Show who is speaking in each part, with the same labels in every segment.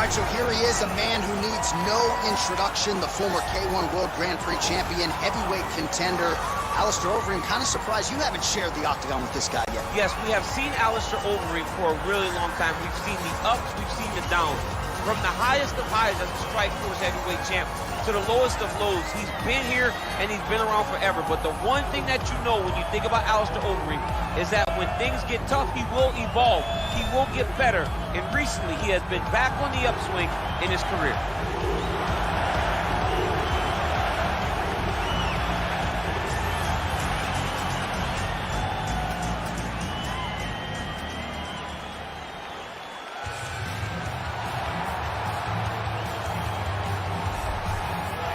Speaker 1: All right, so here he is, a man who needs no introduction, the former K1 World Grand Prix champion, heavyweight contender, Alistair Overeem. Kind of surprised you haven't shared the octagon with this guy yet.
Speaker 2: Yes, we have seen Alistair Overeem for a really long time. We've seen the ups, we've seen the downs. From the highest of highs as a Strikeforce heavyweight champ to the lowest of lows. He's been here and he's been around forever. But the one thing that you know when you think about Alistair Overeem is that when things get tough, he will evolve. He will get better. And recently, he has been back on the upswing in his career.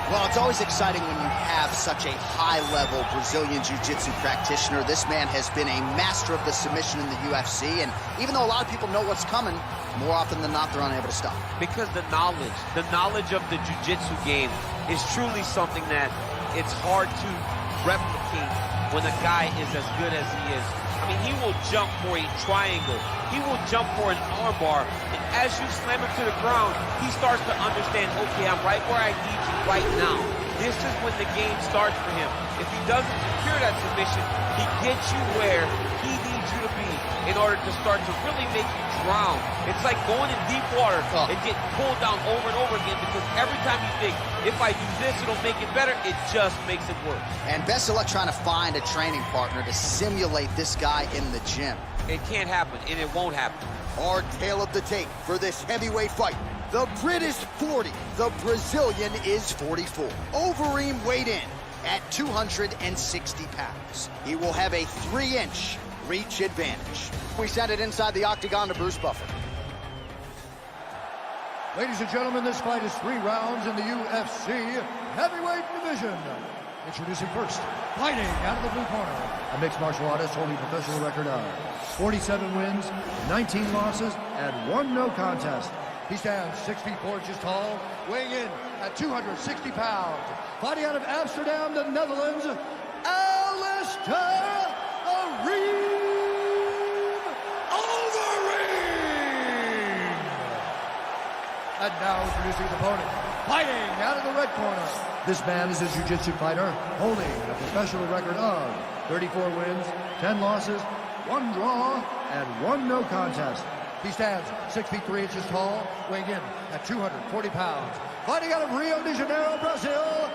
Speaker 1: Well, it's always exciting when you have such a high-level Brazilian Jiu-Jitsu practitioner. This man has been a master of the submission in the UFC, and even though a lot of people know what's coming, more often than not, they're unable to stop.
Speaker 2: Because the knowledge of the Jiu-Jitsu game is truly something that it's hard to replicate when a guy is as good as he is. I mean, he will jump for a triangle. He will jump for an armbar. And as you slam him to the ground, he starts to understand, okay, I'm right where I need you right now. This is when the game starts for him. If he doesn't secure that submission, he gets you where he needs you to be in order to start to really make you drown. It's like going in deep water and getting pulled down over and over again, because every time you think, if I do this, it'll make it better, it just makes it worse. And
Speaker 1: best of luck trying to find a training partner to simulate this guy in the gym.
Speaker 2: It can't happen, and it won't happen.
Speaker 1: Our tale of the tape for this heavyweight fight. The Brit is 40, the Brazilian is 44. Overeem weighed in at 260 pounds. He will have a 3-inch reach advantage. We send it inside the octagon to Bruce Buffer.
Speaker 3: Ladies and gentlemen, this fight is 3 rounds in the UFC heavyweight division. Introducing first, fighting out of the blue corner, a mixed martial artist holding a professional record of 47 wins, 19 losses, and 1 no contest. He stands 6 feet 4 inches tall, weighing in at 260 pounds. Fighting out of Amsterdam, the Netherlands, Alistair Overeem! And now introducing his opponent, fighting out of the red corner. This man is a jiu-jitsu fighter holding a professional record of 34 wins, 10 losses, 1 draw, and 1 no contest. He stands 6 feet 3 inches tall, weighing in at 240 pounds. Fighting out of Rio de Janeiro, Brazil,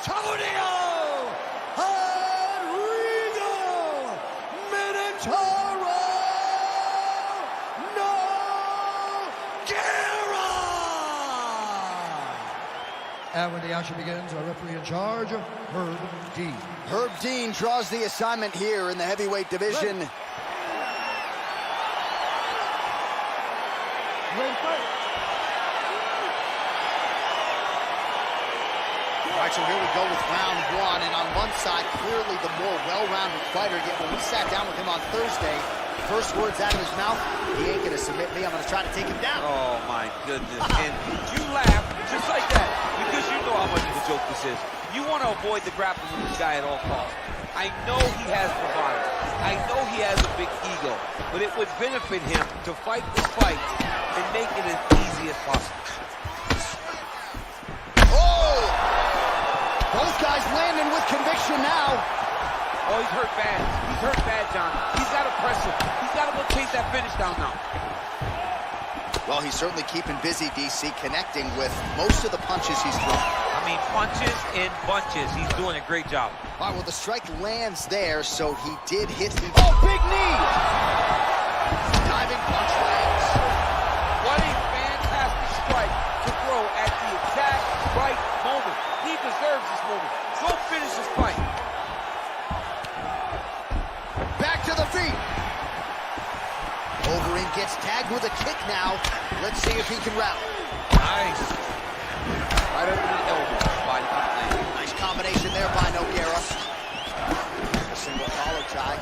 Speaker 3: Antonio Rodrigo Minotauro Nogueira! And when the action begins, our referee in charge, Herb Dean.
Speaker 1: Herb Dean draws the assignment here in the heavyweight division. All right, so here we go with round 1, and on one side, clearly the more well-rounded fighter, yet when we sat down with him on Thursday, first words out of his mouth, he ain't gonna submit me, I'm gonna try to take him down.
Speaker 2: Oh my goodness, and you laugh just like that, because you know how much of a joke this is. You want to avoid the grappling with this guy at all costs. I know he has bravado, I know he has a big ego, but it would benefit him to fight this fight and make it as easy as possible.
Speaker 1: Both guys landing with conviction now.
Speaker 2: Oh, he's hurt bad. He's hurt bad, John. He's got to press him. He's got to go chase that finish down now.
Speaker 1: Well, he's certainly keeping busy, DC, connecting with most of the punches he's thrown.
Speaker 2: I mean, punches in bunches. He's doing a great job.
Speaker 1: All right, well, the strike lands there, so he did hit the... Oh, big knee! Diving punch lands.
Speaker 2: What a fantastic strike to throw at the exact right moment. He deserves this moment. Go finish this fight.
Speaker 1: Back to the feet. Overeem gets tagged with a kick now. Let's see if he can rally.
Speaker 2: Nice. Right under the elbow by Confronto.
Speaker 1: Nice combination there by Nogueira. A single collar tie.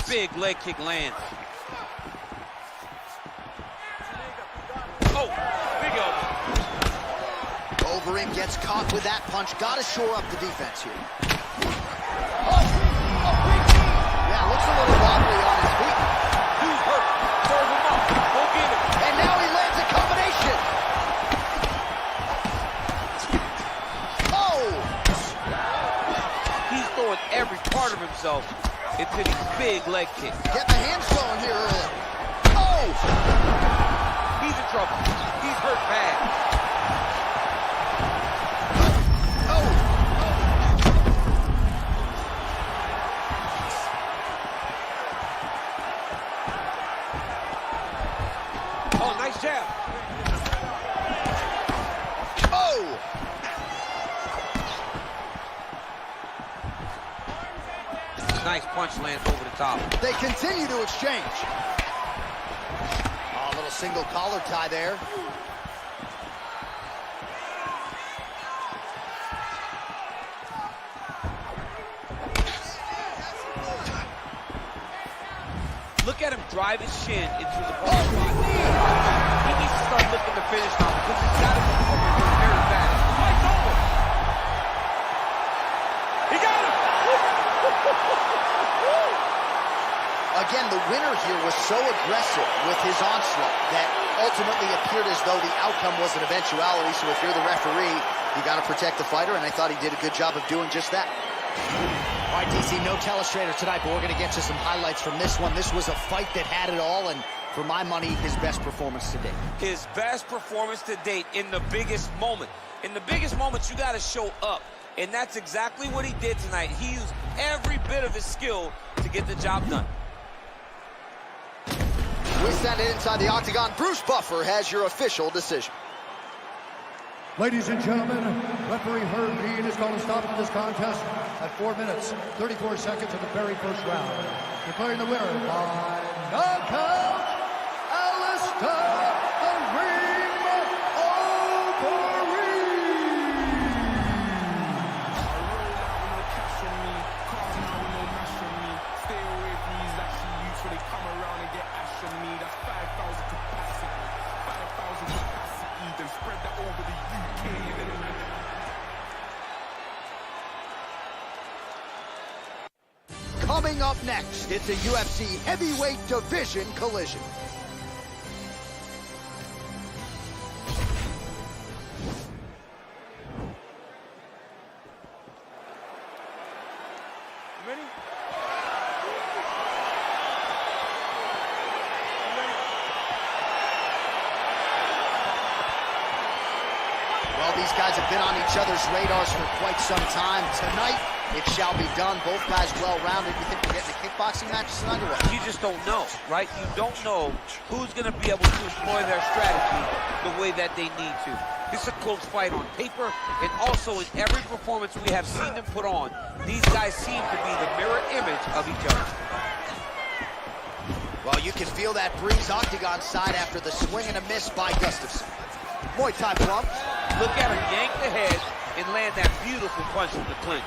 Speaker 2: Big leg kick lands. Oh, big elbow.
Speaker 1: Overeem gets caught with that punch. Got to shore up the defense here. Yeah, looks a little wobbly on his feet.
Speaker 2: throwing every part of himself into these big leg kicks.
Speaker 1: Get the hands going here early. Oh!
Speaker 2: He's in trouble. He's hurt bad. Oh, nice jab.
Speaker 1: Oh!
Speaker 2: Nice punch lands over the top.
Speaker 1: They continue to exchange. Oh, a little single collar tie there.
Speaker 2: Look at him drive his shin into the ball spot. He needs to start looking to finish now because he's got to recover very fast. The fight's over. He got him.
Speaker 1: Again, the winner here was so aggressive with his onslaught that ultimately appeared as though the outcome was an eventuality. So if you're the referee, you got to protect the fighter, and I thought he did a good job of doing just that. All right, DC, no telestrator tonight, but we're going to get to some highlights from this one. This was a fight that had it all, and for my money, his best performance to date.
Speaker 2: His best performance to date in the biggest moment. In the biggest moments, you got to show up, and that's exactly what he did tonight. He used every bit of his skill to get the job done.
Speaker 1: We stand inside the octagon. Bruce Buffer has your official decision.
Speaker 3: Ladies and gentlemen, referee Herb Dean is calling a stop to this contest at 4 minutes, 34 seconds of the very first round. Declaring the winner by knockout, Alistair the Ring Overeem.
Speaker 1: Coming up next, it's a UFC heavyweight division collision.
Speaker 2: Ready?
Speaker 1: Well, these guys have been on each other's radars for quite some time. Tonight, it shall be done. Both guys well-rounded. You think we're getting a kickboxing match tonight or what?
Speaker 2: You just don't know, right? You don't know who's going to be able to employ their strategy the way that they need to. This is a close fight on paper, and also in every performance we have seen them put on, these guys seem to be the mirror image of each other.
Speaker 1: Well, you can feel that breeze octagon side after the swing and a miss by Gustafsson. Muay Thai plump.
Speaker 2: Look at him yank the head and land that beautiful punch from the clinch.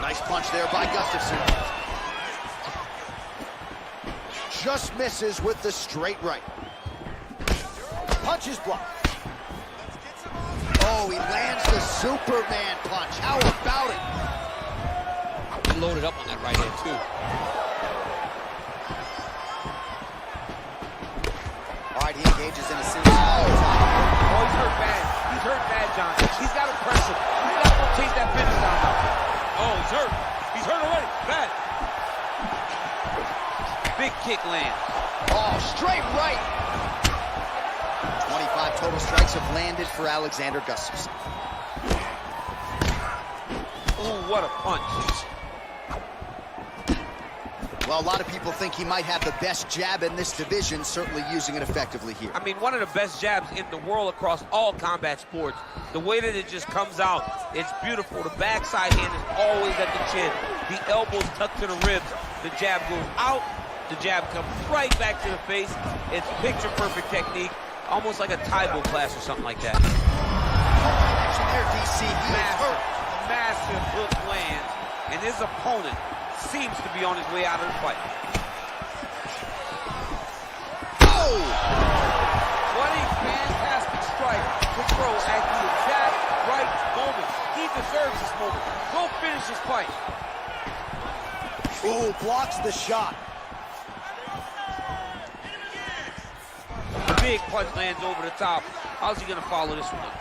Speaker 1: Nice punch there by Gustafsson. Just misses with the straight right. Punch is blocked. Oh, he lands the Superman punch. How about it?
Speaker 2: He loaded up on that right hand, too.
Speaker 1: All right, he engages in a series.
Speaker 2: Oh, he's hurt bad. He's hurt bad, John. He's got to press him. He's got to rotate that finish down now. Oh, he's hurt. He's hurt already. Bad. Big kick lands.
Speaker 1: Oh, straight right. 25 total strikes have landed for Alexander Gustafsson.
Speaker 2: Ooh, what a punch.
Speaker 1: Well, a lot of people think he might have the best jab in this division, certainly using it effectively here.
Speaker 2: I mean, one of the best jabs in the world across all combat sports. The way that it just comes out, it's beautiful. The backside hand is always at the chin. The elbows tucked to the ribs. The jab goes out. The jab comes right back to the face. It's picture-perfect technique, almost like a Taibo class or something like that.
Speaker 1: Action there, DC. He is hurt.
Speaker 2: Massive hook lands, and his opponent seems to be on his way out of the fight.
Speaker 1: Oh!
Speaker 2: What a fantastic strike to throw at the exact right moment. He deserves this moment. Go finish this fight.
Speaker 1: Ooh, blocks the shot.
Speaker 2: Big punch lands over the top. How's he gonna follow this one up?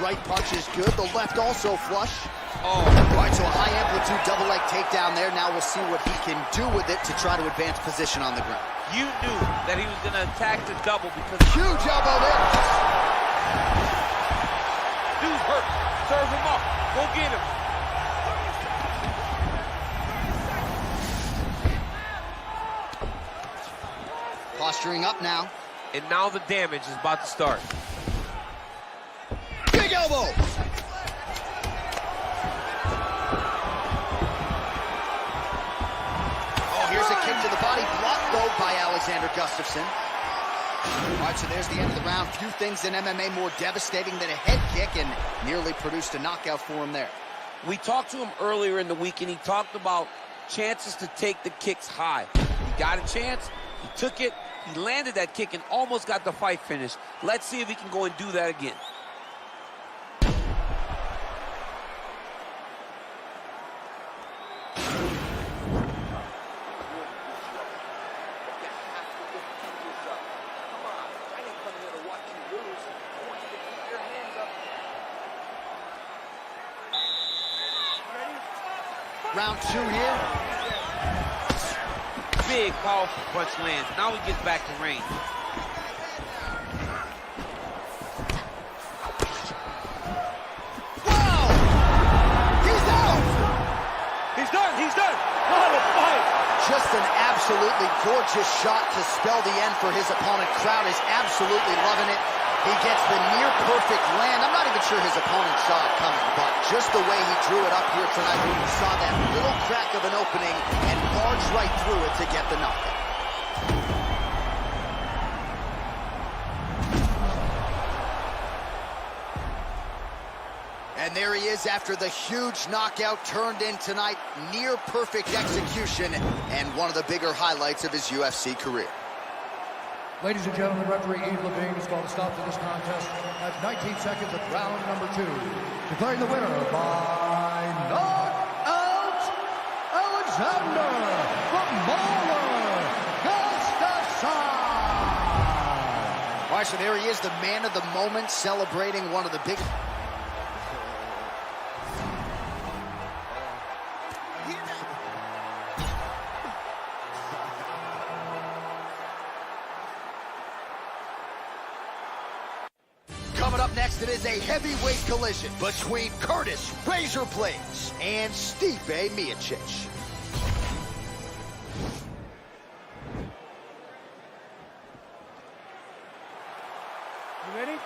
Speaker 1: right punch is good. The left also flush.
Speaker 2: Oh.
Speaker 1: All right, so a high amplitude double leg takedown there. Now we'll see what he can do with it to try to advance position on the ground.
Speaker 2: You knew that he was going to attack the double because...
Speaker 1: Huge elbow there.
Speaker 2: Dude's hurt. Serve him up. Go get him.
Speaker 1: Posturing up now.
Speaker 2: And now the damage is about to start.
Speaker 1: Big elbow. Oh, here's a kick to the body. Blocked, though, by Alexander Gustafsson. All right, so there's the end of the round. Few things in MMA more devastating than a head kick, and nearly produced a knockout for him there.
Speaker 2: We talked to him earlier in the week, and he talked about chances to take the kicks high. He got a chance. He took it. He landed that kick and almost got the fight finished. Let's see if he can go and do that again.
Speaker 1: Round two here.
Speaker 2: Big, powerful punch lands. Now he gets back to range.
Speaker 1: Wow! He's out!
Speaker 2: He's done! He's done! What a fight!
Speaker 1: Just an absolutely gorgeous shot to spell the end for his opponent. Crowd is absolutely loving it. He gets the near-perfect land. I'm not even sure his opponent saw it coming, but just the way he drew it up here tonight, we saw that little crack of an opening and barged right through it to get the knockout. And there he is after the huge knockout turned in tonight. Near-perfect execution and one of the bigger highlights of his UFC career.
Speaker 3: Ladies and gentlemen, referee Yves Levine has called a stop to this contest at 19 seconds of round number 2. Declaring the winner by knockout, Alexander Gustafsson.
Speaker 1: All right, so there he is, the man of the moment, celebrating one of the biggest... Coming up next, it is a heavyweight collision between Curtis Razor Blades and Stipe Miocic.
Speaker 4: You ready?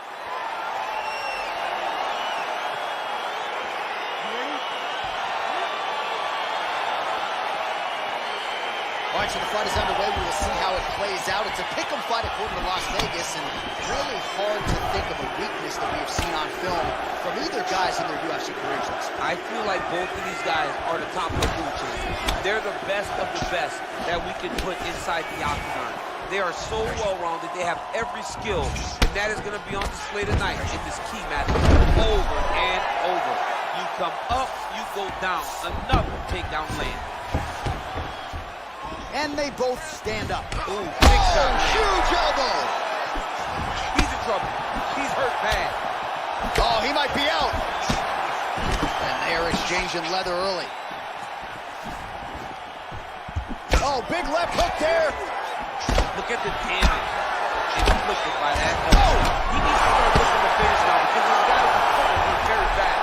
Speaker 1: All right, so the fight is underway. We will see how it plays out. It's a pick'em fight according to Las Vegas, and really hard to think of a weakness that we have seen on film from either guys in their UFC careers.
Speaker 2: I feel like both of these guys are the top of the food chain. They're the best of the best that we can put inside the octagon. They are so well-rounded. They have every skill, and that is going to be on display tonight in this key match over and over. You come up, you go down. Another takedown land.
Speaker 1: And they both stand up.
Speaker 2: Ooh, big shot.
Speaker 1: Huge elbow.
Speaker 2: He's in trouble. He's hurt bad.
Speaker 1: Oh, he might be out. And they're exchanging leather early. Oh, big left hook there.
Speaker 2: Look at the damage inflicted by that. Oh, he needs to start looking to finish now because he's got to be fighting very fast.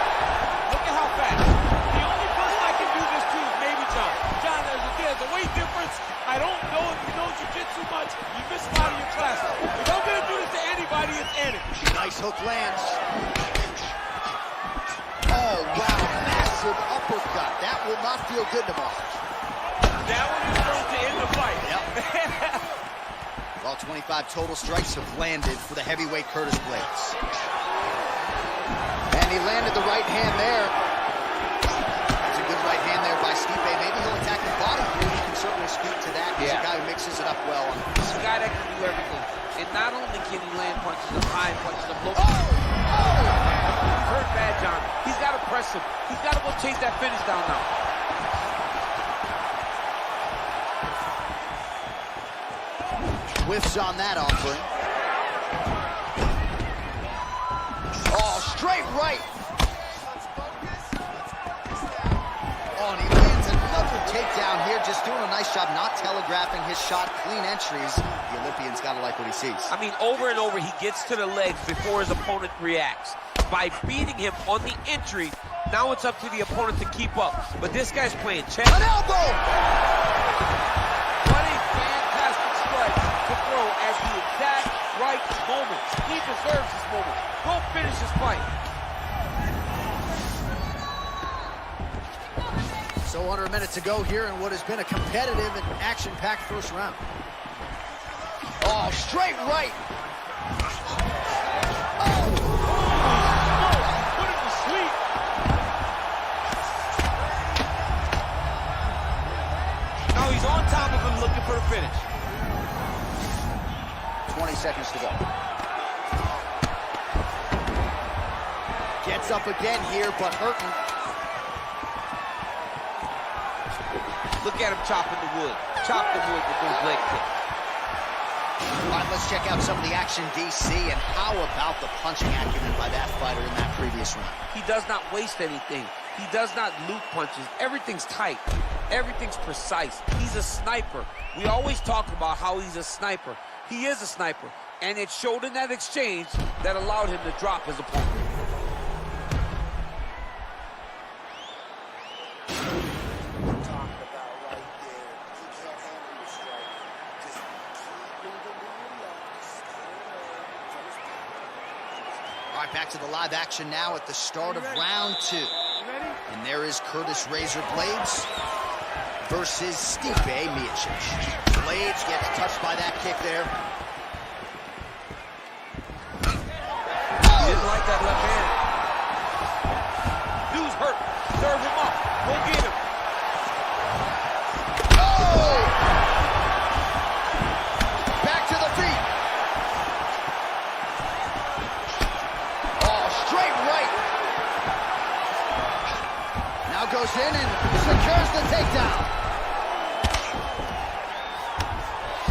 Speaker 2: Look at how fast.
Speaker 4: The only person I can do this to is maybe John. John, there's a weight difference. I don't know if you know jiu-jitsu much. You missed a lot of your classes. If I'm going to do this to anybody, it's Eddie.
Speaker 1: Nice hook lands. Oh, wow, massive uppercut. That will not feel good tomorrow.
Speaker 4: That one is going to end the fight.
Speaker 1: Yep. All 25 total strikes have landed for the heavyweight Curtis Blades. And he landed the right hand there. That's a good right hand there by Stipe. Maybe he'll attack the body here. You can certainly speak to that. He's a guy who mixes it up well.
Speaker 2: He's a guy that can do everything. And not only can he land punches up high, punches up low.
Speaker 1: Oh!
Speaker 2: He's hurt bad, John. He's got to press him. He's got to go chase that finish down now.
Speaker 1: Whiffs on that offering. Oh, straight right. Oh, and he lands another takedown here, just doing a nice job not telegraphing his shot. Clean entries. The Olympian's got to like what he sees.
Speaker 2: I mean, over and over, he gets to the legs before his opponent reacts. By beating him on the entry, now it's up to the opponent to keep up. But this guy's playing chess.
Speaker 1: An elbow!
Speaker 4: What a fantastic strike to throw at the exact right moment. He deserves this moment. Go finish this fight.
Speaker 1: So under a minute to go here in what has been a competitive and action-packed first round. Oh, straight right.
Speaker 4: Put him to sleep.
Speaker 2: Now he's on top of him looking for the finish.
Speaker 1: 20 seconds to go. Gets up again here, but hurting.
Speaker 2: Look at him chopping the wood. Chop the wood with those leg kicks.
Speaker 1: All right, let's check out some of the action, DC, and how about the punching acumen by that fighter in that previous round?
Speaker 2: He does not waste anything. He does not loop punches. Everything's tight. Everything's precise. He's a sniper. We always talk about how he's a sniper. He is a sniper, and it showed in that exchange that allowed him to drop his opponent.
Speaker 1: All right, back to the live action now at the start of round 2. And there is Curtis Razor Blades versus Stipe Miocic. Blades gets touched by that kick there.
Speaker 2: He didn't like that left hand. Dude's hurt. Serve him up. Go get him.
Speaker 1: Oh! Back to the feet. Oh, straight right. Now goes in and secures the takedown.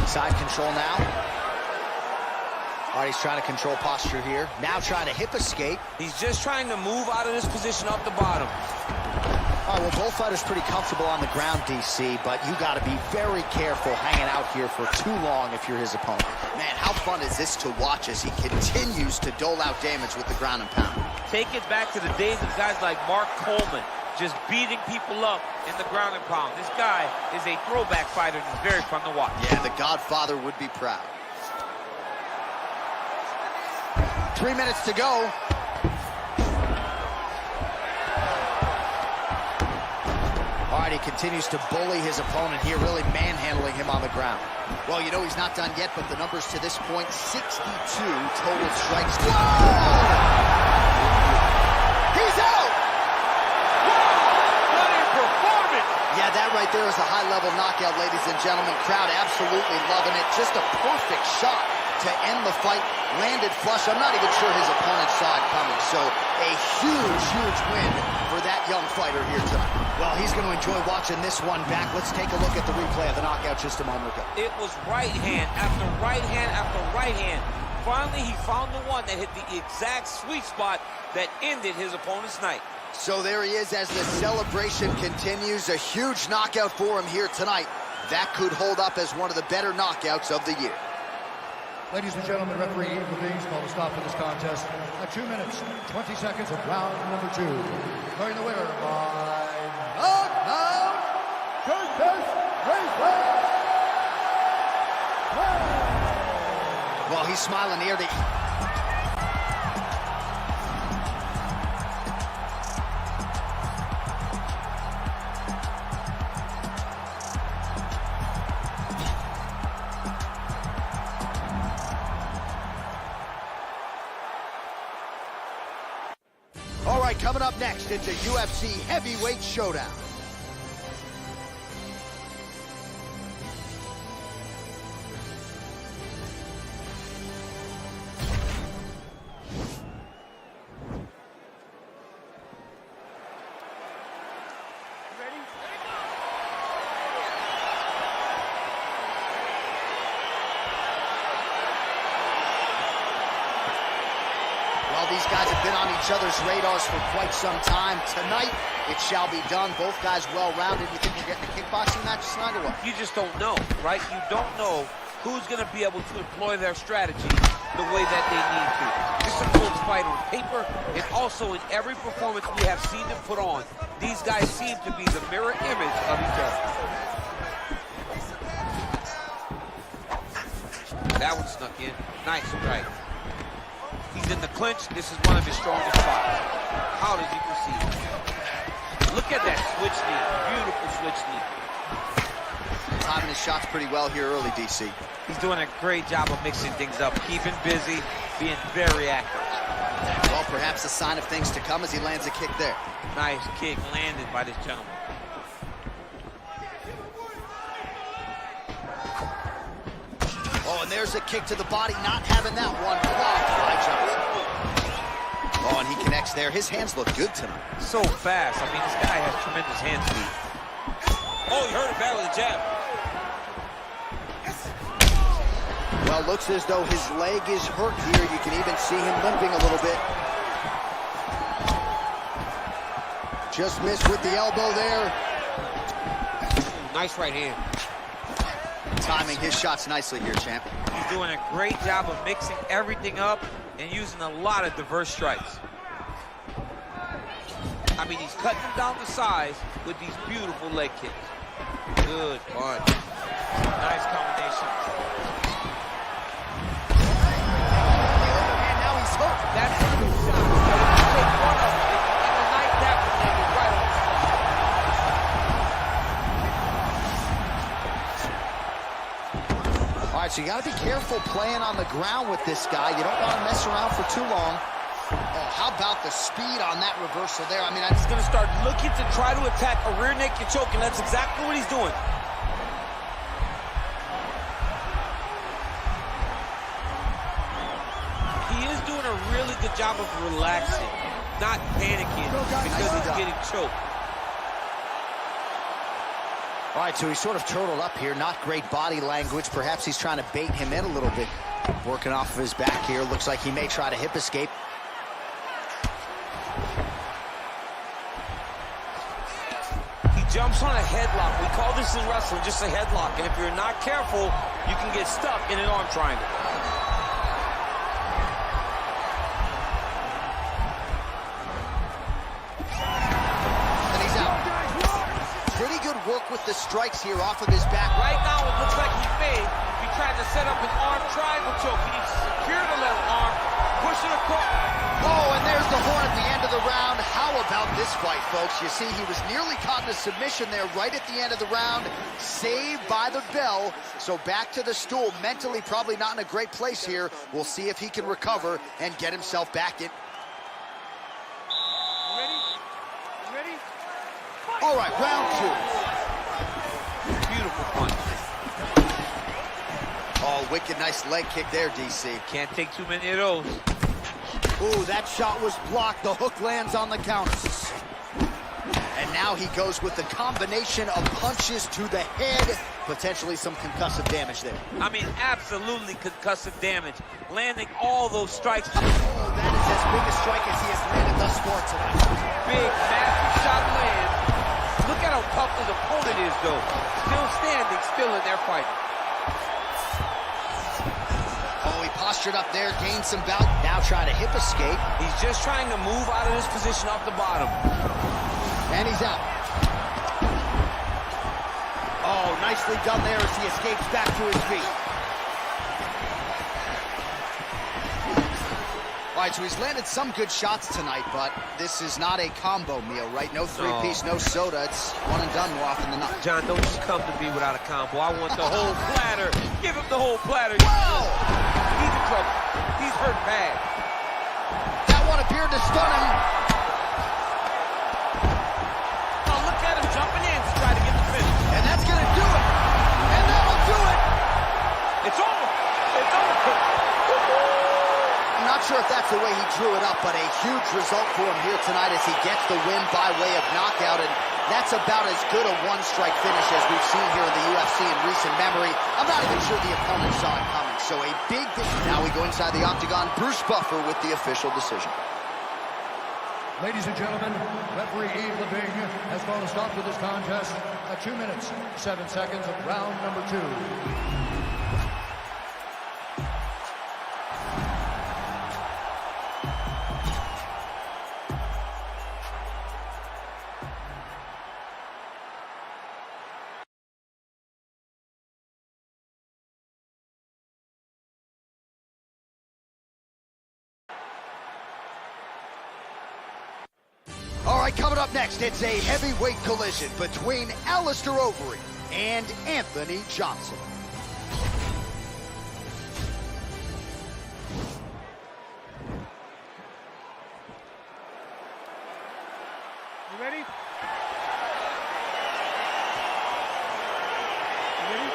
Speaker 1: Side control now. All right, he's trying to control posture here. Now trying to hip escape.
Speaker 2: He's just trying to move out of this position up the bottom.
Speaker 1: All right, well, both fighters pretty comfortable on the ground, DC, but you got to be very careful hanging out here for too long if you're his opponent. Man, how fun is this to watch as he continues to dole out damage with the ground and pound?
Speaker 2: Take it back to the days of guys like Mark Coleman, just beating people up in the ground and pound. This guy is a throwback fighter and it's very fun to watch.
Speaker 1: Yeah, the Godfather would be proud. 3 minutes to go. All right, he continues to bully his opponent here, really manhandling him on the ground. Well, you know he's not done yet, but the numbers to this point, 62 total strikes. Whoa! He's out!
Speaker 4: What a performance!
Speaker 1: Yeah, that right there is a high-level knockout, ladies and gentlemen. Crowd absolutely loving it. Just a perfect shot to end the fight. Landed flush. I'm not even sure his opponent saw it coming. So a huge, huge win for that young fighter here tonight. Well, he's going to enjoy watching this one back. Let's take a look at the replay of the knockout just a moment ago.
Speaker 2: It was right hand after right hand after right hand. Finally, he found the one that hit the exact sweet spot that ended his opponent's night.
Speaker 1: So there he is as the celebration continues. A huge knockout for him here tonight. That could hold up as one of the better knockouts of the year.
Speaker 3: Ladies and gentlemen, referee Ian Levine's called a stop to this contest at 2 minutes, 20 seconds of round number 2. Declaring the winner by knockout, Curtis Razor.
Speaker 1: Well, he's smiling ear to ear. All right, coming up next, it's a UFC heavyweight showdown. these guys have been on each other's radars for quite some time. Tonight, it shall be done. Both guys well-rounded. You think you're getting a kickboxing match tonight or what?
Speaker 2: You just don't know, right? You don't know who's going to be able to employ their strategy the way that they need to. It's a close fight on paper, and also in every performance we have seen them put on. These guys seem to be the mirror image of each other. That one snuck in. Nice right. He's in the clinch. This is one of his strongest spots. How does he proceed? Look at that switch knee. Beautiful switch knee.
Speaker 1: Timing his shots pretty well here early, DC.
Speaker 2: He's doing a great job of mixing things up, keeping busy, being very active.
Speaker 1: Well, perhaps a sign of things to come as he lands a kick there.
Speaker 2: Nice kick landed by this gentleman.
Speaker 1: Oh, and there's a kick to the body, not having that one blocked by Johnson. Oh, and he connects there. His hands look good tonight.
Speaker 2: So fast. I mean, this guy has tremendous hand speed. Oh, he hurt it bad with a jab.
Speaker 1: Well, looks as though his leg is hurt here. You can even see him limping a little bit. Just missed with the elbow there.
Speaker 2: Nice right hand.
Speaker 1: Timing his shots nicely here, champ.
Speaker 2: He's doing a great job of mixing everything up and using a lot of diverse strikes. I mean, he's cutting them down to size with these beautiful leg kicks. Good punch. Nice combination.
Speaker 1: And now he's hurt.
Speaker 2: That's a good shot. Take one of them, and the night that one landed right on.
Speaker 1: All right, so you got to be careful playing on the ground with this guy. You don't want to mess around for too long. Oh, how about the speed on that reversal there? I mean,
Speaker 4: He's going to start looking to try to attack a rear naked choke, and that's exactly what he's doing.
Speaker 2: He is doing a really good job of relaxing, not panicking because he's getting choked.
Speaker 1: All right, so he's sort of turtled up here. Not great body language. Perhaps he's trying to bait him in a little bit. Working off of his back here. Looks like he may try to hip escape.
Speaker 4: He jumps on a headlock. We call this in wrestling just a headlock. And if you're not careful, you can get stuck in an arm triangle.
Speaker 1: And he's out. Pretty good work with the strikes here off of his back.
Speaker 2: Right now, it looks like he may be trying to set up an arm triangle choke. He needs to secure the left arm, push it across.
Speaker 1: Oh, and there's the horn at the end of the round. How about this fight, folks? You see, he was nearly caught in a submission there right at the end of the round. Saved by the bell. So back to the stool. Mentally, probably not in a great place here. We'll see if he can recover and get himself back in.
Speaker 4: Ready?
Speaker 1: All right, round two.
Speaker 2: Beautiful punch.
Speaker 1: Oh, wicked nice leg kick there, DC.
Speaker 2: Can't take too many of those.
Speaker 1: Ooh, that shot was blocked. The hook lands on the counter. And now he goes with the combination of punches to the head. Potentially some concussive damage there.
Speaker 2: I mean, absolutely concussive damage. Landing all those strikes.
Speaker 1: Oh, that is as big a strike as he has landed thus far tonight.
Speaker 2: Big, massive shot land. Look at how tough his opponent is, though. Still standing, still in their fight.
Speaker 1: Oh, he postured up there, gained some bout. Now trying to hip escape.
Speaker 4: He's just trying to move out of this position off the bottom.
Speaker 1: And he's out. Oh, nicely done there as he escapes back to his feet. All right, so he's landed some good shots tonight, but this is not a combo meal, right? No three-piece, no soda. It's one and done more often than not.
Speaker 2: John, don't just come to me without a combo. I want the whole platter. Give him the whole platter.
Speaker 1: Whoa!
Speaker 2: He's in trouble. He's hurt bad.
Speaker 1: That one appeared to stun him.
Speaker 4: Oh, look at him jumping in to try to get the finish.
Speaker 1: And that's going to do it. And that'll do it.
Speaker 4: It's over. It's over.
Speaker 1: I'm not sure if that's the way he drew it up, but a huge result for him here tonight as he gets the win by way of knockout. And That's about as good a one-strike finish as we've seen here in the UFC in recent memory. I'm not even sure the opponent saw it coming, so a big... Now we go inside the octagon. Bruce Buffer with the official decision.
Speaker 3: Ladies and gentlemen, referee Yves Leving has called a stop to this contest at 2 minutes, 7 seconds of round number 2.
Speaker 1: All right, coming up next, it's a heavyweight collision between Alistair Overeem and Anthony Johnson.
Speaker 4: You ready? You ready?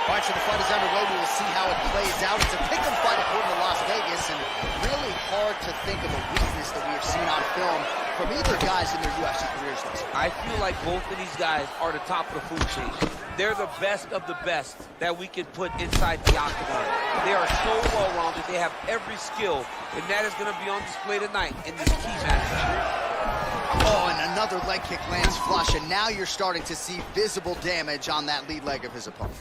Speaker 1: All right, so the fight is underway. We will see how it plays out. It's a pick-em fight according to Las Vegas, and really hard to think of a weakness that we have seen on film from either guys in their UFC careers.
Speaker 2: I feel like both of these guys are the top of the food chain. They're the best of the best that we can put inside the octagon. They are so well-rounded. They have every skill, and that is going to be on display tonight in this key match.
Speaker 1: Oh, and another leg kick lands flush, and now you're starting to see visible damage on that lead leg of his opponent.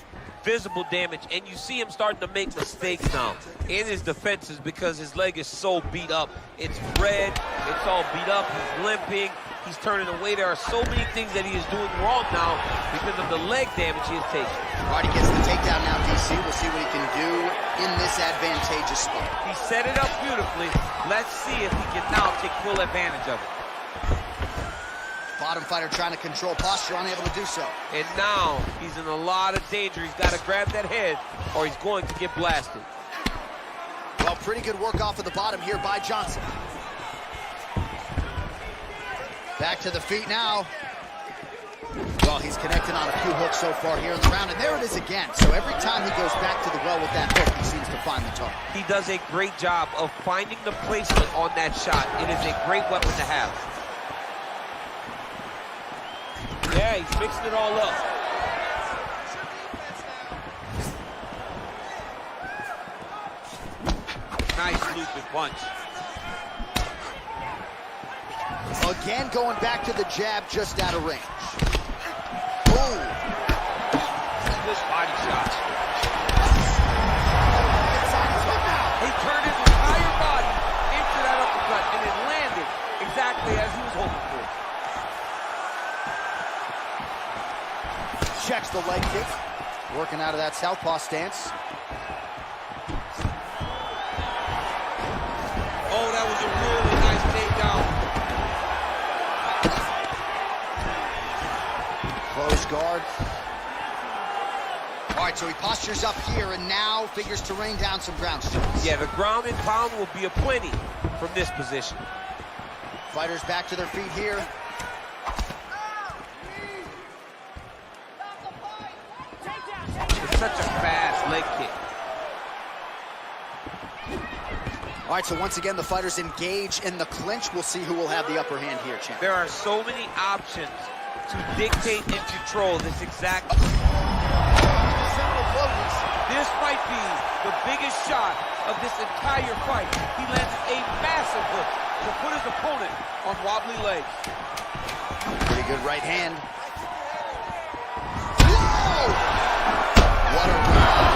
Speaker 2: Visible damage, and you see him starting to make mistakes now in his defenses because his leg is so beat up. It's red, it's all beat up, he's limping, he's turning away. There are so many things that he is doing wrong now because of the leg damage he has taken.
Speaker 1: All right, he gets the takedown now, DC. We'll see what he can do in this advantageous spot.
Speaker 2: He set it up beautifully. Let's see if he can now take full advantage of it.
Speaker 1: Bottom fighter trying to control posture, unable to do so.
Speaker 2: And now he's in a lot of danger. He's got to grab that head or he's going to get blasted.
Speaker 1: Well, pretty good work off of the bottom here by Johnson. Back to the feet now. Well, he's connected on a few hooks so far here in the round, and there it is again. So every time he goes back to the well with that hook, he seems to find the target.
Speaker 2: He does a great job of finding the placement on that shot. It is a great weapon to have. Yeah, he's mixing it all up. Nice looping punch.
Speaker 1: Again, going back to the jab just out of range. Boom.
Speaker 2: Good body shot. He turned his entire body into that uppercut, and it landed exactly as he was hoping for.
Speaker 1: Checks the leg kick, working out of that southpaw stance.
Speaker 2: Oh, that was a really nice takedown.
Speaker 1: Close guard. All right, so he postures up here and now figures to rain down some ground strikes.
Speaker 2: Yeah, the ground and pound will be aplenty from this position.
Speaker 1: Fighters back to their feet here.
Speaker 2: It's such a fast leg kick.
Speaker 1: All right, so once again, the fighters engage in the clinch. We'll see who will have the upper hand here, champ.
Speaker 2: There are so many options to dictate and control this exact... This might be the biggest shot of this entire fight. He lands a massive hook to put his opponent on wobbly legs.
Speaker 1: Pretty good right hand. Whoa! What a round.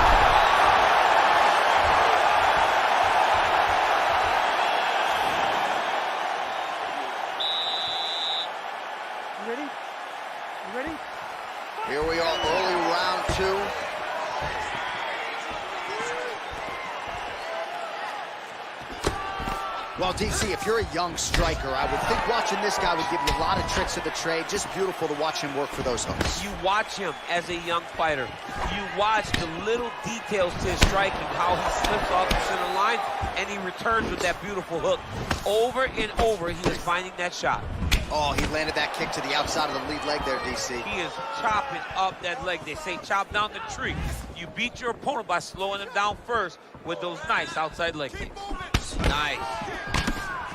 Speaker 4: You ready? You ready?
Speaker 1: Here we are, early round 2. Well, DC, if you're a young striker, I would think watching this guy would give you a lot of tricks of the trade. Just beautiful to watch him work for those hooks.
Speaker 2: You watch him as a young fighter. You watch the little details to his striking, how he slips off the center line, and he returns with that beautiful hook. Over and over, he is finding that shot.
Speaker 1: Oh, he landed that kick to the outside of the lead leg there, DC.
Speaker 2: He is chopping up that leg. They say chop down the tree. You beat your opponent by slowing him down first with those nice outside leg kicks. Nice.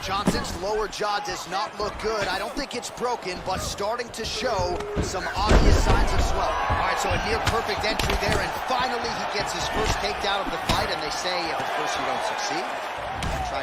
Speaker 1: Johnson's lower jaw does not look good. I don't think it's broken, but starting to show some obvious signs of swelling. All right, so a near-perfect entry there, and finally he gets his first takedown of the fight, and they say, if at first you don't succeed,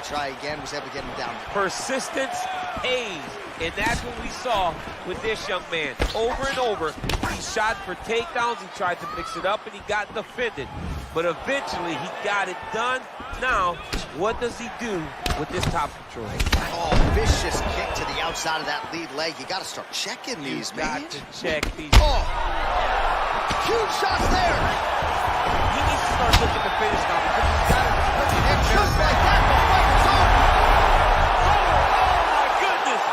Speaker 1: try again, was able to get him down.
Speaker 2: Persistence pays, and that's what we saw with this young man. Over and over, he shot for takedowns, he tried to mix it up, and he got defended. But eventually, he got it done. Now, what does he do with this top control?
Speaker 1: Oh, vicious kick to the outside of that lead leg. You got to start checking these, man.
Speaker 2: Got to check these.
Speaker 1: Oh, huge shots there.
Speaker 2: He needs to start looking to finish now because he's got to.
Speaker 1: And just like that, the fight is on.
Speaker 2: Oh, my goodness.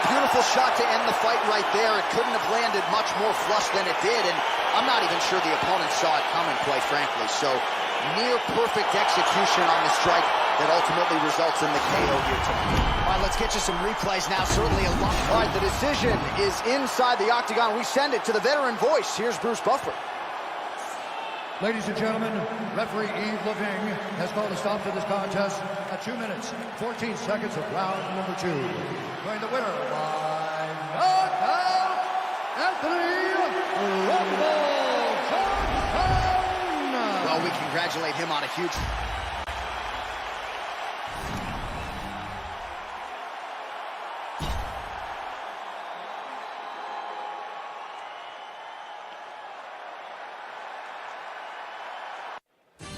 Speaker 1: Beautiful shot to end the fight right there. It couldn't have landed much more flush than it did, and I'm not even sure the opponent saw it coming, quite frankly. So, near perfect execution on the strike that ultimately results in the KO here tonight. All right, let's get you some replays now. Certainly a lot. All right, the decision is inside the octagon. We send it to the veteran voice. Here's Bruce Buffer.
Speaker 3: Ladies and gentlemen, referee Yves Leving has called a stop to this contest at 2 minutes, 14 seconds of round number 2. Going the winner by knockout, Anthony Johnson.
Speaker 1: Well, we congratulate him on a huge...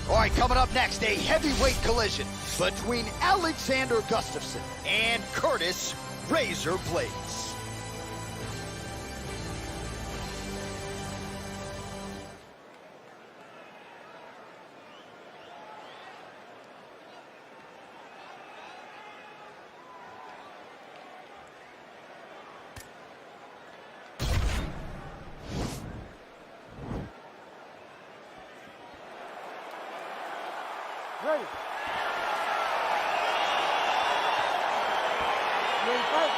Speaker 1: All right, coming up next, a heavyweight collision between Alexander Gustafsson and Curtis Razor Blades.
Speaker 4: Ready. Ready, fight.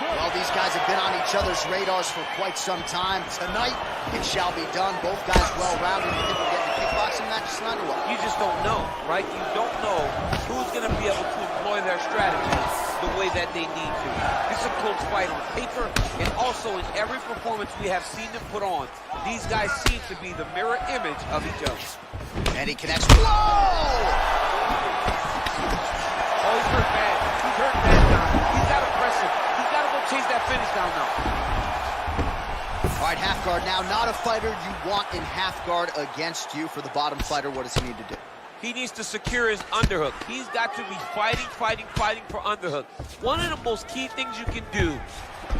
Speaker 1: Well, these guys have been on each other's radars for quite some time. Tonight, it shall be done. Both guys well-rounded. You think we're getting a kickboxing match tonight or what?
Speaker 2: You just don't know, right? You don't know who's going to be able to employ their strategies the way that they need to. This is a close fight on paper, and also in every performance we have seen them put on, these guys seem to be the mirror image of each other.
Speaker 1: And he connects. Whoa!
Speaker 2: Oh, he's hurt bad. He's hurt bad now. He's got to press him. He's got to go chase that finish down now.
Speaker 1: All right, half guard now. Not a fighter you want in half guard against you. For the bottom fighter, what does he need to do?
Speaker 2: He needs to secure his underhook. He's got to be fighting for underhook. One of the most key things you can do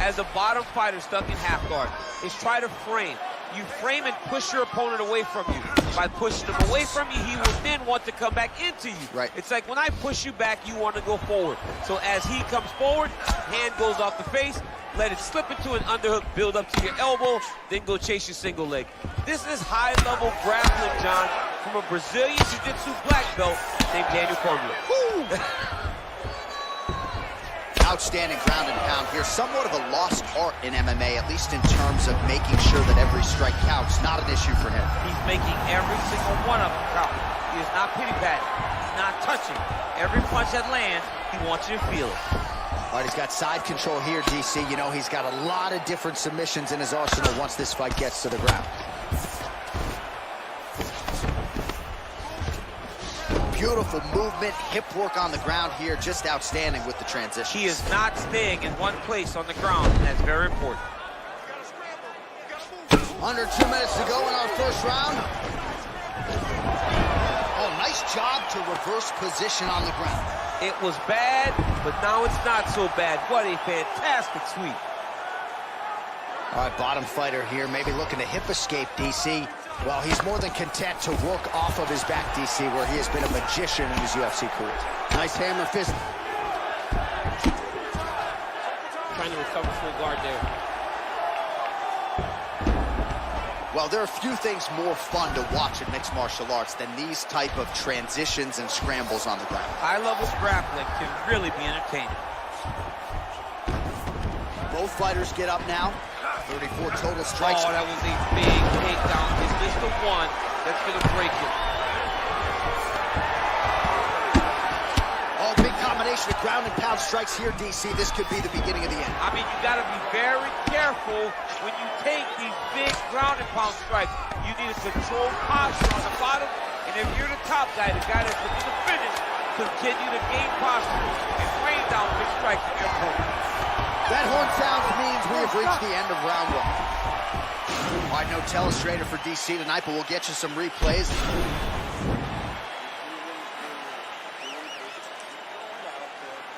Speaker 2: as a bottom fighter stuck in half guard is try to frame. You frame and push your opponent away from you. By pushing him away from you, he will then want to come back into you.
Speaker 1: Right.
Speaker 2: It's like when I push you back, you want to go forward. So as he comes forward, hand goes off the face, let it slip into an underhook, build up to your elbow, then go chase your single leg. This is high-level grappling, John, from a Brazilian Jiu-Jitsu black belt named Daniel Cormier.
Speaker 1: Outstanding ground and pound here. Somewhat of a lost art in MMA, at least in terms of making sure that every strike counts. Not an issue for him.
Speaker 2: He's making every single one of them count. He is not pity-patting. He's not touching. Every punch that lands, he wants you to feel it.
Speaker 1: All right, he's got side control here, DC. You know, he's got a lot of different submissions in his arsenal once this fight gets to the ground. Beautiful movement, hip work on the ground here, just outstanding with the transition.
Speaker 2: He is not staying in one place on the ground, and that's very important.
Speaker 1: Under 2 minutes to go in our first round. Oh, nice job to reverse position on the ground.
Speaker 2: It was bad, but now it's not so bad. What a fantastic sweep.
Speaker 1: All right, bottom fighter here, maybe looking to hip escape, DC. Well, he's more than content to work off of his back, DC, where he has been a magician in his UFC career. Nice hammer fist.
Speaker 2: Trying to recover full guard there.
Speaker 1: Well, there are few things more fun to watch in mixed martial arts than these type of transitions and scrambles on the ground.
Speaker 2: High-level grappling can really be entertaining.
Speaker 1: Both fighters get up now. 34 total strikes.
Speaker 2: Oh, that was a big takedown. Is this the one that's going to break it?
Speaker 1: pound strikes here, DC. This could be the beginning of the end.
Speaker 2: I mean, you got to be very careful when you take these big ground and pound strikes. You need a controlled posture on the bottom, and if you're the top guy, the guy that's looking to finish, continue to gain posture and rain down big strikes at your opponent.
Speaker 1: That horn sound means we have reached the end of round one. All right, no telestrator for DC tonight, but we'll get you some replays.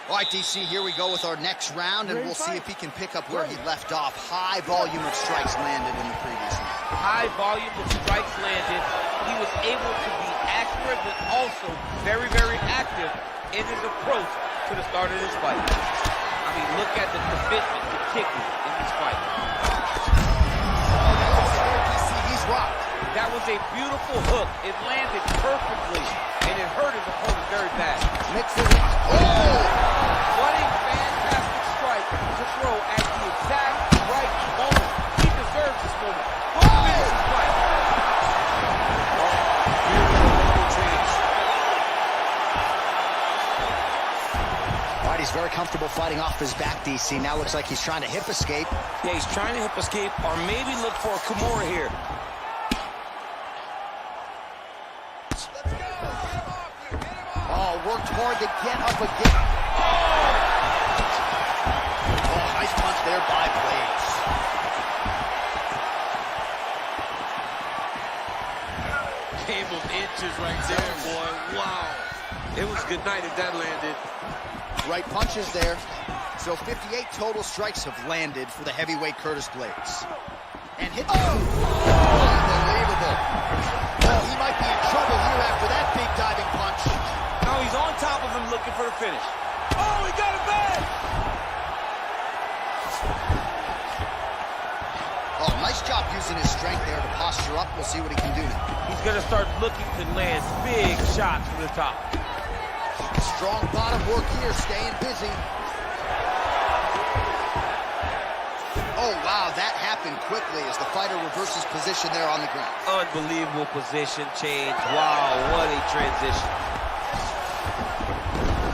Speaker 1: All right, DC, here we go with our next round, and we'll see if he can pick up where he left off. High volume of strikes landed in the previous round.
Speaker 2: High volume of strikes landed. He was able to be accurate, but also very, very active in his approach to the start of this fight. I mean, look at the commitment to kicking in this fight.
Speaker 1: He's rocked.
Speaker 2: That was a beautiful hook. It landed perfectly, and it hurt his opponent very bad.
Speaker 1: Mixing it. Oh!
Speaker 2: What a fantastic strike to throw at the exact right moment. He deserves this moment. Finish the fight.
Speaker 1: All right, he's very comfortable fighting off his back, DC. Now looks like he's trying to hip escape.
Speaker 5: Yeah, he's trying to hip escape or maybe look for a Kimura here.
Speaker 1: Oh, worked hard to get up again. Oh, nice punch there by Blades.
Speaker 4: Game of inches right there, boy. Wow. It was good night if that landed.
Speaker 1: Right punches there. So 58 total strikes have landed for the heavyweight Curtis Blades. And hit. Oh! Unbelievable. Well, he might be in trouble here after that big diving punch.
Speaker 5: Now he's on top of him looking for the finish.
Speaker 4: Oh, he got it back!
Speaker 1: Oh, nice job using his strength there to posture up. We'll see what he can do now.
Speaker 2: He's going to start looking to land big shots from the top.
Speaker 1: Strong bottom work here, staying busy. Oh, wow, that happened quickly as the fighter reverses position there on the ground.
Speaker 2: Unbelievable position change. Wow, what a transition.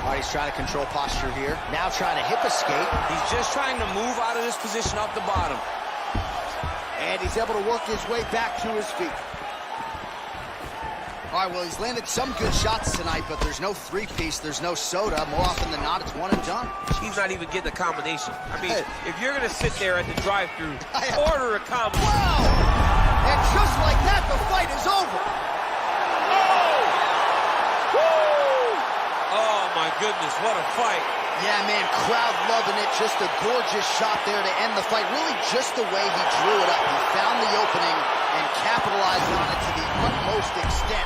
Speaker 1: All right, he's trying to control posture here. Now trying to hip escape.
Speaker 5: He's just trying to move out of this position off the bottom.
Speaker 1: And he's able to work his way back to his feet. All right, well, he's landed some good shots tonight, but there's no three-piece, there's no soda. More often than not, it's one and done.
Speaker 2: He's not even getting a combination. I mean, if you're going to sit there at the drive-thru, order a combo.
Speaker 1: Wow! And just like that, the fight is over.
Speaker 2: Oh, my goodness, what a fight.
Speaker 1: Yeah, man, crowd loving it. Just a gorgeous shot there to end the fight. Really just the way he drew it up. He found the opening and capitalized on it to the utmost extent.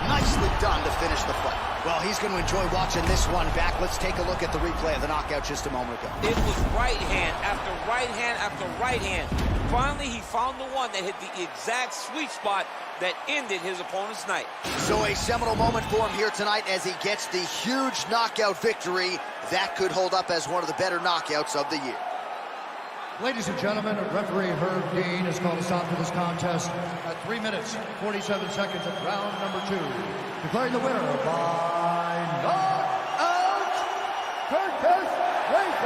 Speaker 1: Nicely done to finish the fight. Well, he's going to enjoy watching this one back. Let's take a look at the replay of the knockout just a moment ago.
Speaker 2: It was right hand after right hand after right hand. Finally, he found the one that hit the exact sweet spot that ended his opponent's night.
Speaker 1: So a seminal moment for him here tonight as he gets the huge knockout victory. That could hold up as one of the better knockouts of the year.
Speaker 3: Ladies and gentlemen, referee Herb Dean has called a stop to this contest at 3 minutes, 47 seconds of round number 2. Declaring the winner by knockout, Curtis Blades.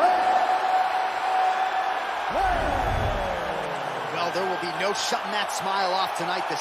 Speaker 1: Well, there will be no shutting that smile off tonight.